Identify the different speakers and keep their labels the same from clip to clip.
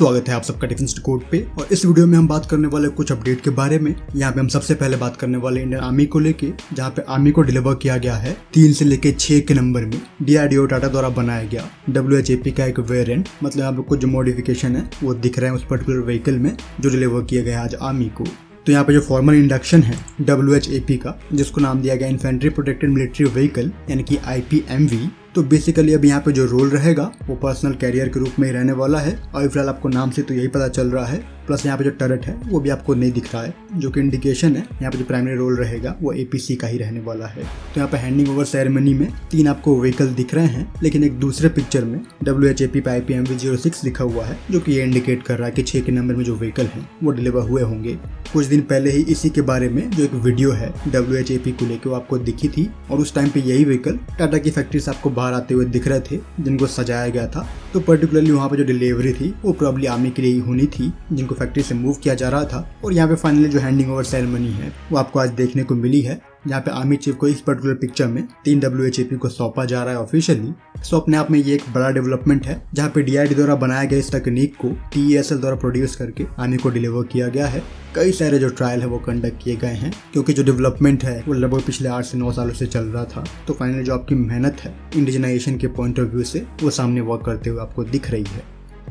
Speaker 1: स्वागत है आप सबका डिफेंस कोड पे। और इस वीडियो में हम बात करने वाले कुछ अपडेट के बारे में। यहाँ पे हम सबसे पहले बात करने वाले इंडियन आर्मी को लेके, जहाँ पे आर्मी को डिलीवर किया गया है 3 से लेके 6 के नंबर में DRDO टाटा द्वारा बनाया गया WHAP का एक वेरिएंट। मतलब यहाँ पे कुछ जो मॉडिफिकेशन है वो दिख रहे हैं उस पर्टिकुलर व्हीकल में जो डिलीवर किया गया है आज आर्मी को। तो यहाँ पे जो फॉर्मल इंडक्शन है WHAP का, जिसको नाम दिया गया इन्फेंट्री प्रोटेक्टेड मिलिट्री व्हीकल यानी कि IPMV। तो बेसिकली अब यहाँ पे जो रोल रहेगा वो पर्सनल कैरियर के रूप में ही रहने वाला है। और फिलहाल आपको नाम से तो यही पता चल रहा है। प्लस यहाँ पे जो टर्रेट है वो भी आपको नहीं दिख रहा है, जो कि इंडिकेशन है यहाँ पे जो प्राइमरी रोल रहेगा वो APC का ही रहने वाला है। तो यहाँ पे हैंडिंग ओवर सेरेमनी में 3 आपको व्हीकल दिख रहे हैं, लेकिन एक दूसरे पिक्चर में WHAP पे IPMV 06 लिखा हुआ है, जो कि ये इंडिकेट कर रहा है कि 6 के नंबर में जो व्हीकल है वो डिलीवर हुए होंगे। कुछ दिन पहले ही इसी के बारे में जो एक वीडियो है WHAP को लेकर वो आपको दिखी थी, और उस टाइम पे यही व्हीकल टाटा की फैक्ट्री से आपको बाहर आते हुए दिख रहे थे, जिनको सजाया गया था। तो पर्टिकुलरली वहाँ पे जो डिलीवरी थी वो प्रॉब्ली आर्मी के लिए ही होनी थी, जिनको फैक्ट्री से मूव किया जा रहा था। और यहाँ पे फाइनली जो हैंडिंग ओवर सेरेमनी है वो आपको आज देखने को मिली है, जहाँ पे आर्मी चीफ को इस पर्टिकुलर पिक्चर में 3 WHAP को सौंपा जा रहा है ऑफिशियली। सो अपने आप में ये एक बड़ा डेवलपमेंट है, जहाँ पे DRDO द्वारा बनाया गया इस तकनीक को TESL द्वारा प्रोड्यूस करके आर्मी को डिलीवर किया गया है। कई सारे जो ट्रायल है वो कंडक्ट किए गए हैं, क्योंकि जो डेवलपमेंट है वो लगभग पिछले 8 से 9 सालों से चल रहा था। तो फाइनली जो आपकी मेहनत है इंडिजिनाइजेशन के पॉइंट ऑफ व्यू से वो सामने वर्क करते हुए आपको दिख रही है।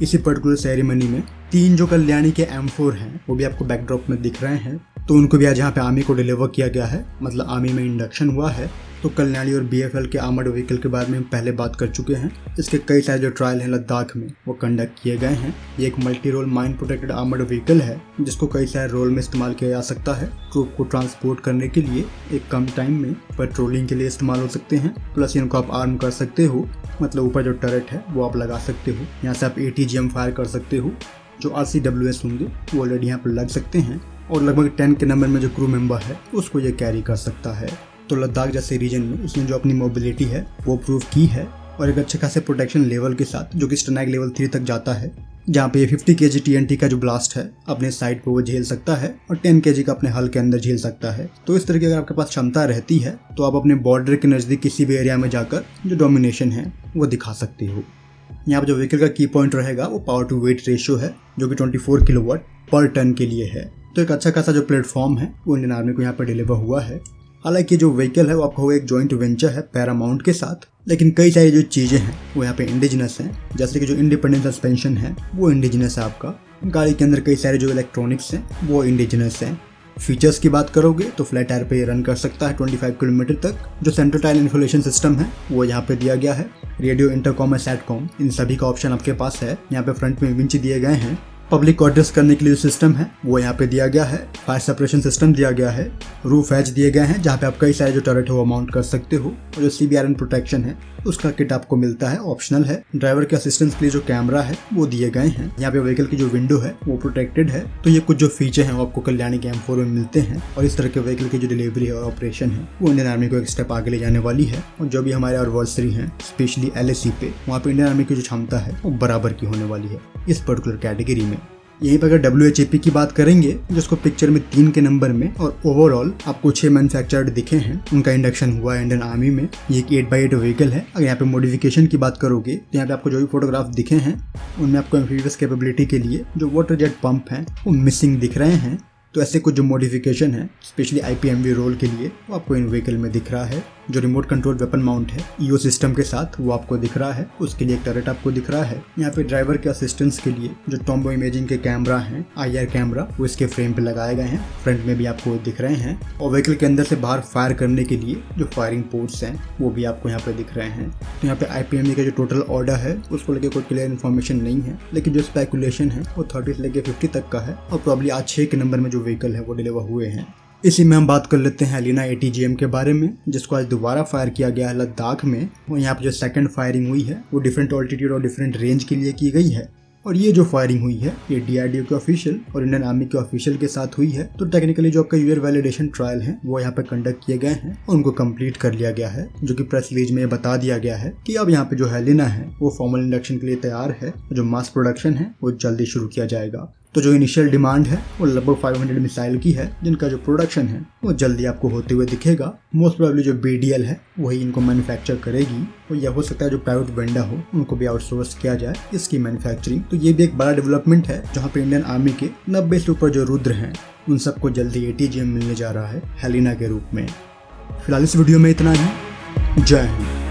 Speaker 1: इसी पर्टिकुलर सेरेमनी में 3 जो कल्याणी के M4 हैं वो भी आपको बैकड्रॉप में दिख रहे हैं। तो उनको भी आज यहाँ पे आर्मी को डिलीवर किया गया है, मतलब आर्मी में इंडक्शन हुआ है। तो कल्याणी और BFL के आर्मर्ड व्हीकल के बारे में हम पहले बात कर चुके हैं। इसके कई सारे जो ट्रायल हैं लद्दाख में वो कंडक्ट किए गए हैं। ये एक multi role mine protected armoured vehicle है, जिसको कई सारे रोल में इस्तेमाल किया जा सकता है। ट्रूप को ट्रांसपोर्ट करने के लिए, एक कम टाइम में पेट्रोलिंग के लिए इस्तेमाल हो सकते हैं। प्लस इनको आप आर्म कर सकते हो, मतलब ऊपर जो टर्रेट है वो आप लगा सकते हो। यहाँ से आप ATGM फायर कर सकते हो। जो RCWS होंगे वो ऑलरेडी यहाँ पर लग सकते हैं, और लगभग 10 के नंबर में जो क्रू मेंबर है उसको ये कैरी कर सकता है। तो लद्दाख जैसे रीजन में इसने जो अपनी मोबिलिटी है वो प्रूव की है, और एक अच्छे खासे प्रोटेक्शन लेवल के साथ, जो कि स्टनैग लेवल 3 तक जाता है, जहाँ पे 50 kg TNT का जो ब्लास्ट है अपने साइड पे वो झेल सकता है, और 10 kg का अपने हल के अंदर झेल सकता है। तो इस तरह की अगर आपके पास क्षमता रहती है तो आप अपने बॉर्डर के नज़दीक किसी भी एरिया में जाकर जो डोमिनेशन है वो दिखा सकते हो। यहाँ पे जो व्हीकल का की पॉइंट रहेगा वो पावर टू वेट रेशियो है, जो कि 24 किलोवाट पर टन के लिए है। तो एक अच्छा खासा जो प्लेटफॉर्म है वो इंडियन आर्मी को यहाँ पर डिलीवर हुआ है। हालांकि जो व्हीकल है वो आपको एक जॉइंट वेंचर है पैरामाउंट के साथ, लेकिन कई सारी जो चीज़ें हैं वो यहाँ पे इंडिजिनस हैं। जैसे कि जो इंडिपेंडेंट सस्पेंशन है वो इंडिजिनस है आपका। गाड़ी के अंदर कई सारे जो इलेक्ट्रॉनिक्स हैं वो इंडिजिनस हैं। फीचर्स की बात करोगे तो फ्लैट टायर पे रन कर सकता है 25 किलोमीटर तक। जो सेंट्रल टायर इन्फोलेशन सिस्टम है वो यहाँ पे दिया गया है। रेडियो, इंटरकॉम, सैटकॉम, इन सभी का ऑप्शन आपके पास है। यहाँ पे फ्रंट में विंच दिए गए हैं। पब्लिक ऑर्डर्स करने के लिए जो सिस्टम है वो यहाँ पे दिया गया है। फायर सेपरेशन सिस्टम दिया गया है। रूफ एज दिए गए हैं, जहाँ पे आप कई सारे जो टर्रेट है वो माउंट कर सकते हो। और जो CBRN प्रोटेक्शन है उसका किट आपको मिलता है, ऑप्शनल है। ड्राइवर के असिस्टेंस के लिए जो कैमरा है वो दिए गए हैं। यहाँ पे व्हीकल की जो विंडो है वो प्रोटेक्टेड है। तो ये कुछ जो फीचर हैं वो आपको कल्याणी के M4 में मिलते हैं। और इस तरह के व्हीकल की जो डिलीवरी है और ऑपरेशन है वो इंडियन आर्मी को एक स्टेप आगे ले जाने वाली है। और जो भी हमारे एडवर्सरी हैं स्पेशली LAC पे, वहाँ पे इंडियन आर्मी की जो क्षमता है वो बराबर की होने वाली है इस पर्टिकुलर कैटेगरी में। यहीं पर अगर WHAP की बात करेंगे, जिसको पिक्चर में 3 के नंबर में और ओवरऑल आपको 6 मैन्युफैक्चर्ड दिखे हैं, उनका इंडक्शन हुआ है इंडियन आर्मी में। ये एक 8x8 व्हीकल है। अगर यहाँ पे मॉडिफिकेशन की बात करोगे तो यहाँ पे आपको जो भी फोटोग्राफ दिखे हैं उनमें आपको एम्फीबियस कैपेबिलिटी के लिए जो वाटर जेट पंप हैं वो मिसिंग दिख रहे हैं। तो ऐसे कुछ जो मॉडिफिकेशन है स्पेशली IPMV रोल के लिए वो आपको इन व्हीकल में दिख रहा है। जो रिमोट कंट्रोल वेपन माउंट है EO सिस्टम के साथ वो आपको दिख रहा है, उसके लिए एक टर्रेट आपको दिख रहा है। यहाँ पे ड्राइवर के असिस्टेंस के लिए जो टॉम्बो इमेजिंग के कैमरा हैं, IR कैमरा, वो इसके फ्रेम पे लगाए गए हैं। फ्रंट में भी आपको दिख रहे हैं। और व्हीकल के अंदर से बाहर फायर करने के लिए जो फायरिंग पोर्ट्स हैं वो भी आपको यहाँ पे दिख रहे हैं। तो यहाँ पे IPMV का जो टोटल ऑर्डर है उसको लेकर कोई क्लियर इन्फॉर्मेशन नहीं है, लेकिन जो स्पेकुलेशन है वो 30 से लेकर 50 तक का है। और प्रॉब्ली आज 6 के नंबर में जो व्हीकल है वो डिलीवर हुए हैं। इसी में हम बात कर लेते हैं एलिना ATGM के बारे में, जिसको आज दोबारा फायर किया गया है लद्दाख में। और यहाँ पे जो सेकंड फायरिंग हुई है वो डिफरेंट ऑल्टीट्यूड और डिफरेंट रेंज के लिए की गई है। और ये जो फायरिंग हुई है ये DRDO के ऑफिशियल और इंडियन आर्मी के ऑफिशियल के साथ हुई है। तो टेक्निकली जो आपका यूजर वैलिडेशन ट्रायल है वो यहाँ पे कंडक्ट किए गए हैं और उनको कंप्लीट कर लिया गया है, जो कि प्रेस रिलीज में बता दिया गया है कि अब यहाँ पे जो हेलिना है वो फॉर्मल इंडक्शन के लिए तैयार है। जो मास प्रोडक्शन है वो जल्दी शुरू किया जाएगा। तो जो इनिशियल डिमांड है वो लगभग 500 मिसाइल की है, जिनका जो प्रोडक्शन है वो जल्दी आपको होते हुए दिखेगा। मोस्ट प्रोबेबली जो BDL है वही इनको मैन्युफैक्चर करेगी, और यह हो सकता है जो प्राइवेट वेंडर हो उनको भी आउटसोर्स किया जाए इसकी मैन्युफैक्चरिंग। तो ये भी एक बड़ा डेवलपमेंट है, जहाँ पे इंडियन आर्मी के 90 से ऊपर जो रुद्र हैं उन सबको जल्दी ATGM मिलने जा रहा है हेलिना के रूप में। फिलहाल इस वीडियो में इतना ही। जय हिंद।